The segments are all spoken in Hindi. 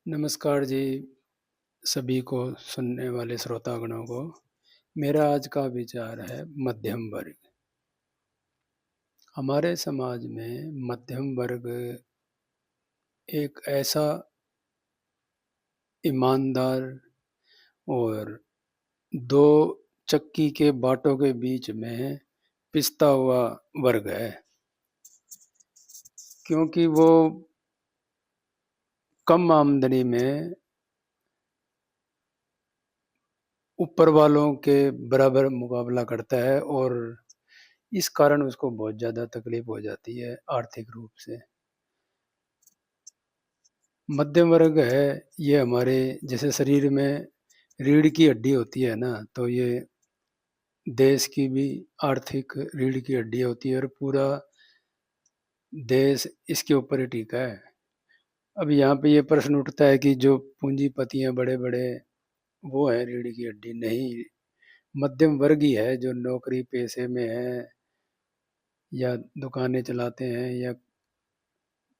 नमस्कार जी, सभी को सुनने वाले श्रोतागणों को। मेरा आज का विचार है मध्यम वर्ग। हमारे समाज में मध्यम वर्ग एक ऐसा ईमानदार और दो चक्की के बाटों के बीच में पिसता हुआ वर्ग है, क्योंकि वो कम आमदनी में ऊपर वालों के बराबर मुकाबला करता है और इस कारण उसको बहुत ज़्यादा तकलीफ हो जाती है आर्थिक रूप से। मध्यम वर्ग है, ये हमारे जैसे शरीर में रीढ़ की हड्डी होती है ना, तो ये देश की भी आर्थिक रीढ़ की हड्डी होती है और पूरा देश इसके ऊपर ही टिका है। अब यहाँ पे ये प्रश्न उठता है कि जो पूंजीपति हैं बड़े बड़े, वो है रीढ़ की हड्डी? नहीं, मध्यम वर्ग ही है जो नौकरी पेशे में है या दुकानें चलाते हैं या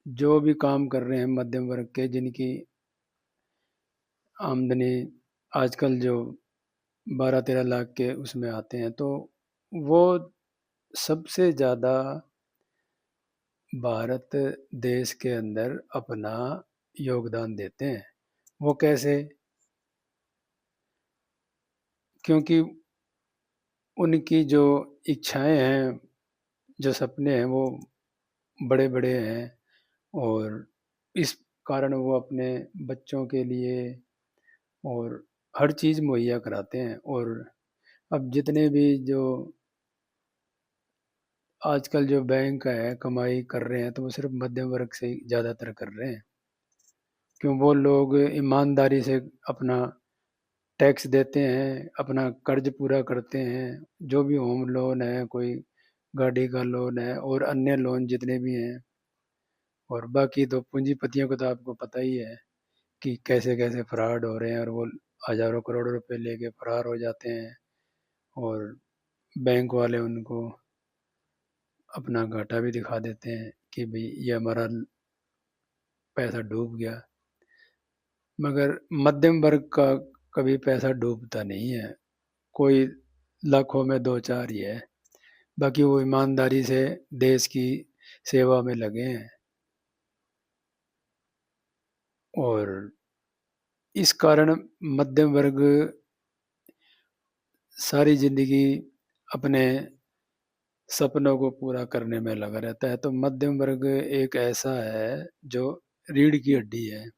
जो भी काम कर रहे हैं मध्यम वर्ग के, जिनकी आमदनी आजकल जो 12-13 लाख के उसमें आते हैं, तो वो सबसे ज़्यादा भारत देश के अंदर अपना योगदान देते हैं। वो कैसे? क्योंकि उनकी जो इच्छाएं हैं, जो सपने हैं, वो बड़े बड़े हैं और इस कारण वो अपने बच्चों के लिए और हर चीज़ मुहैया कराते हैं। और अब जितने भी जो आजकल जो बैंक है कमाई कर रहे हैं, तो वो सिर्फ मध्यम वर्ग से ही ज़्यादातर कर रहे हैं, क्यों? वो लोग ईमानदारी से अपना टैक्स देते हैं, अपना कर्ज पूरा करते हैं, जो भी होम लोन है, कोई गाड़ी का लोन है और अन्य लोन जितने भी हैं। और बाकी तो पूंजीपतियों को तो आपको पता ही है कि कैसे कैसे फ्रॉड हो रहे हैं, और वो हजारों करोड़ रुपए लेके फरार हो जाते हैं और बैंक वाले उनको अपना घाटा भी दिखा देते हैं कि भाई ये हमारा पैसा डूब गया। मगर मध्यम वर्ग का कभी पैसा डूबता नहीं है, कोई लाखों में दो चार ही है, बाकी वो ईमानदारी से देश की सेवा में लगे हैं। और इस कारण मध्यम वर्ग सारी जिंदगी अपने सपनों को पूरा करने में लगा रहता है। तो मध्यम वर्ग एक ऐसा है जो रीढ़ की हड्डी है।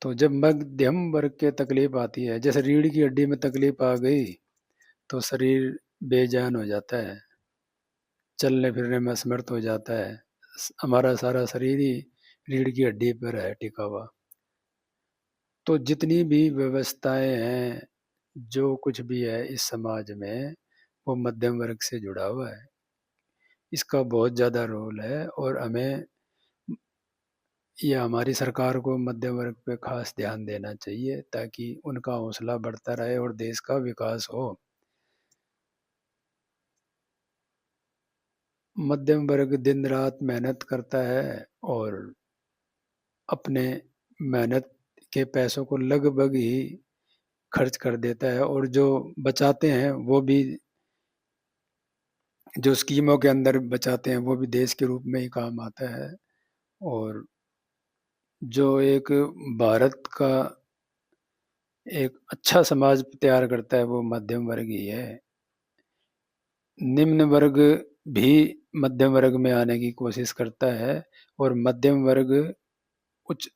तो जब मध्यम वर्ग के तकलीफ आती है, जैसे रीढ़ की हड्डी में तकलीफ आ गई, तो शरीर बेजान हो जाता है, चलने फिरने में असमर्थ हो जाता है। हमारा सारा शरीर ही रीढ़ की हड्डी पर है टिका हुआ। तो जितनी भी व्यवस्थाएं हैं, जो कुछ भी है इस समाज में, वो मध्यम वर्ग से जुड़ा हुआ है। इसका बहुत ज़्यादा रोल है और हमें या हमारी सरकार को मध्यम वर्ग पे खास ध्यान देना चाहिए, ताकि उनका हौसला बढ़ता रहे और देश का विकास हो। मध्यम वर्ग दिन रात मेहनत करता है और अपने मेहनत के पैसों को लगभग ही खर्च कर देता है, और जो बचाते हैं वो भी, जो स्कीमों के अंदर बचाते हैं, वो भी देश के रूप में ही काम आता है। और जो एक भारत का एक अच्छा समाज तैयार करता है, वो मध्यम वर्ग ही है। निम्न वर्ग भी मध्यम वर्ग में आने की कोशिश करता है और मध्यम वर्ग उच्च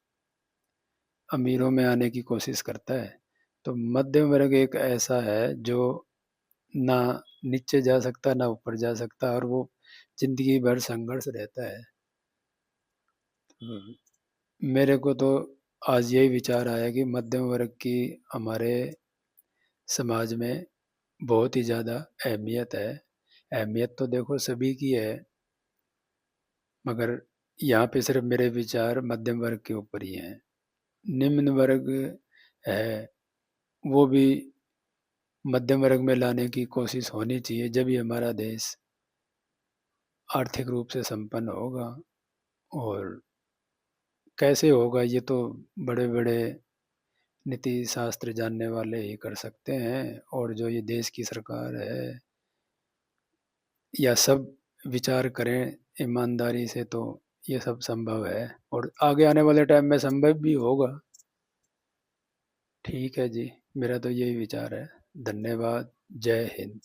अमीरों में आने की कोशिश करता है। तो मध्यम वर्ग एक ऐसा है जो ना नीचे जा सकता ना ऊपर जा सकता, और वो जिंदगी भर संघर्ष रहता है। मेरे को तो आज यही विचार आया कि मध्यम वर्ग की हमारे समाज में बहुत ही ज़्यादा अहमियत है। अहमियत तो देखो सभी की है, मगर यहाँ पे सिर्फ मेरे विचार मध्यम वर्ग के ऊपर ही हैं। निम्न वर्ग है, वो भी मध्यम वर्ग में लाने की कोशिश होनी चाहिए, जब ही हमारा देश आर्थिक रूप से संपन्न होगा और कैसे होगा ये तो बड़े-बड़े नीति शास्त्र जानने वाले ही कर सकते हैं, और जो ये देश की सरकार है या सब विचार करें ईमानदारी से तो ये सब संभव है, और आगे आने वाले टाइम में संभव भी होगा। ठीक है जी, मेरा तो यही विचार है। धन्यवाद। जय हिंद।